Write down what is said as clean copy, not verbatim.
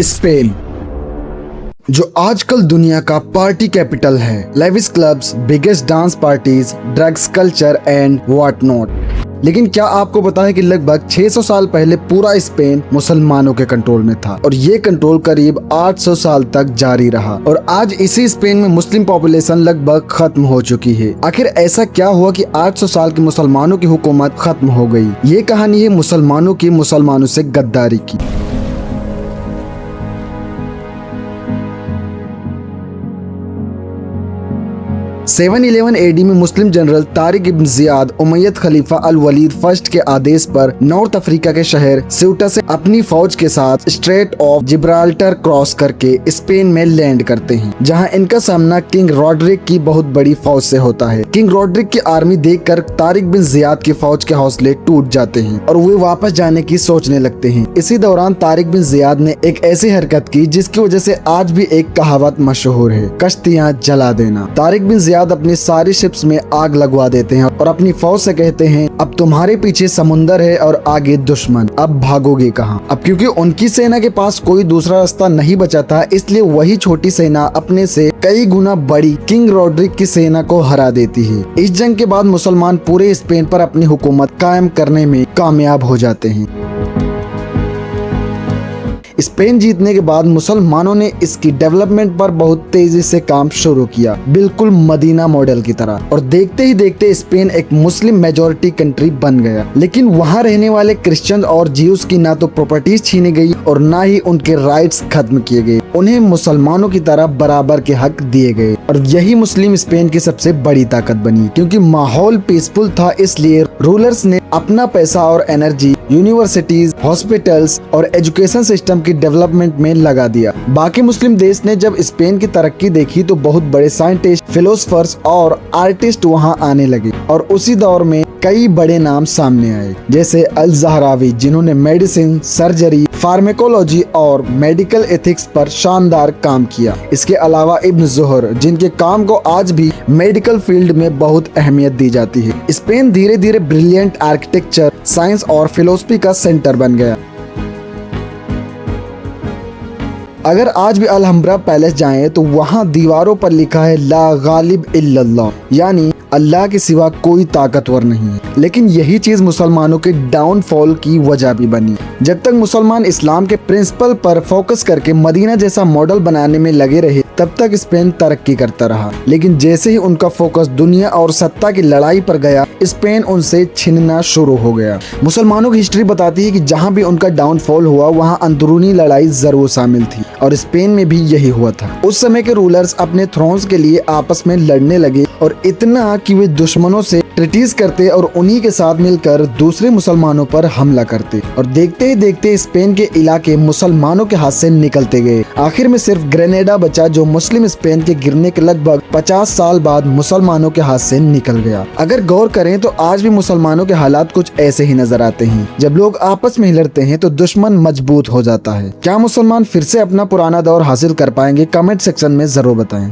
Spain, जो आजकल दुनिया का पार्टी कैपिटल है। Lavish clubs, biggest dance parties, drugs culture and what not. लेकिन क्या आपको पता है कि लगभग 600 साल पहले पूरा स्पेन मुसलमानों के कंट्रोल में था और ये कंट्रोल करीब 800 साल तक जारी रहा और आज इसी स्पेन में मुस्लिम पॉपुलेशन लगभग खत्म हो चुकी है। आखिर ऐसा क्या हुआ कि 800 साल की मुसलमानों की हुकूमत खत्म हो गई? ये कहानी है मुसलमानों की मुसलमानों से गद्दारी की। 711 AD में मुस्लिम जनरल तारिक इब्न जियाद उमैयद खलीफा अल वलीद फर्स्ट के आदेश पर नॉर्थ अफ्रीका के शहर सिउटा से अपनी फौज के साथ स्ट्रेट ऑफ जिब्राल्टर क्रॉस करके स्पेन में लैंड करते हैं, जहां इनका सामना किंग रॉड्रिक की बहुत बड़ी फौज से होता है। किंग रॉड्रिक की आर्मी देखकर तारिक बिन जियाद की फौज के हौसले टूट जाते हैं और वे वापस जाने की सोचने लगते हैं। इसी दौरान तारिक बिन जियाद ने एक ऐसी हरकत की जिसकी वजह से आज भी एक कहावत मशहूर है, कश्तियां जला देना। तारिक बिन जियाद अपनी सारी शिप्स में आग लगवा देते हैं और अपनी फौज से कहते हैं, अब तुम्हारे पीछे समुंदर है और आगे दुश्मन, अब भागोगे कहां? अब क्योंकि उनकी सेना के पास कोई दूसरा रास्ता नहीं बचा था, इसलिए वही छोटी सेना अपने से कई गुना बड़ी किंग रॉड्रिक की सेना को हरा देती है। इस जंग के बाद मुसलमान पूरे स्पेन पर अपनी हुकूमत कायम करने में कामयाब हो जाते हैं। स्पेन जीतने के बाद मुसलमानों ने इसकी डेवलपमेंट पर बहुत तेजी से काम शुरू किया, बिल्कुल मदीना मॉडल की तरह, और देखते ही देखते स्पेन एक मुस्लिम मेजॉरिटी कंट्री बन गया। लेकिन वहां रहने वाले क्रिश्चियन और ज्यूज की ना तो प्रॉपर्टीज छीनी गई और ना ही उनके राइट्स खत्म किए गए, उन्हें मुसलमानों की तरह बराबर के हक दिए गए। और यही मुस्लिम स्पेन की सबसे बड़ी ताकत बनी, क्योंकि माहौल पीसफुल था, इसलिए रूलर्स ने अपना पैसा और एनर्जी यूनिवर्सिटीज, हॉस्पिटल्स और एजुकेशन सिस्टम की डेवलपमेंट में लगा दिया। बाकी मुस्लिम देश ने जब स्पेन की तरक्की देखी तो बहुत बड़े साइंटिस्ट, फिलोसफर्स और आर्टिस्ट वहां आने लगे और उसी दौर में कई बड़े नाम सामने आए, जैसे अल ज़हरावी, जिन्होंने मेडिसिन, सर्जरी, फार्मेकोलॉजी और मेडिकल एथिक्स पर शानदार काम किया। इसके अलावा इब्न ज़ुहर, जिनके काम को आज भी मेडिकल फील्ड में बहुत अहमियत दी जाती है। स्पेन धीरे धीरे ब्रिलियंट आर्किटेक्चर, साइंस और फिलोसफी का सेंटर बन गया। अगर आज भी अलहम्ब्रा पैलेस जाएं तो वहां दीवारों पर लिखा है ला गालिब इल्लल्लाह, यानी अल्लाह के सिवा कोई ताकतवर नहीं है। लेकिन यही चीज मुसलमानों के डाउनफॉल की वजह भी बनी। जब तक मुसलमान इस्लाम के प्रिंसिपल पर फोकस करके मदीना जैसा मॉडल बनाने में लगे रहे, तब तक स्पेन तरक्की करता रहा। लेकिन जैसे ही उनका फोकस दुनिया और सत्ता की लड़ाई पर गया, स्पेन उनसे छिनना शुरू हो गया। मुसलमानों की हिस्ट्री बताती है कि जहां भी उनका डाउनफॉल हुआ, वहां अंदरूनी लड़ाई जरूर शामिल थी और स्पेन में भी यही हुआ था। उस समय के रूलर्स अपने थ्रोन्स के लिए आपस में लड़ने लगे और इतना कि वे दुश्मनों से ट्रीटीज करते और उन्हीं के साथ मिलकर दूसरे मुसलमानों पर हमला करते, और देखते ही देखते स्पेन के इलाके मुसलमानों के हाथ से निकलते गए। आखिर में सिर्फ ग्रेनेडा बचा, जो मुस्लिम स्पेन के गिरने के लगभग 50 साल बाद मुसलमानों के हाथ से निकल गया। अगर गौर करें तो आज भी मुसलमानों के हालात कुछ ऐसे ही नजर आते हैं। जब लोग आपस में लड़ते हैं तो दुश्मन मजबूत हो जाता है। क्या मुसलमान फिर से अपना पुराना दौर हासिल कर पाएंगे? कमेंट सेक्शन में जरूर बताएं।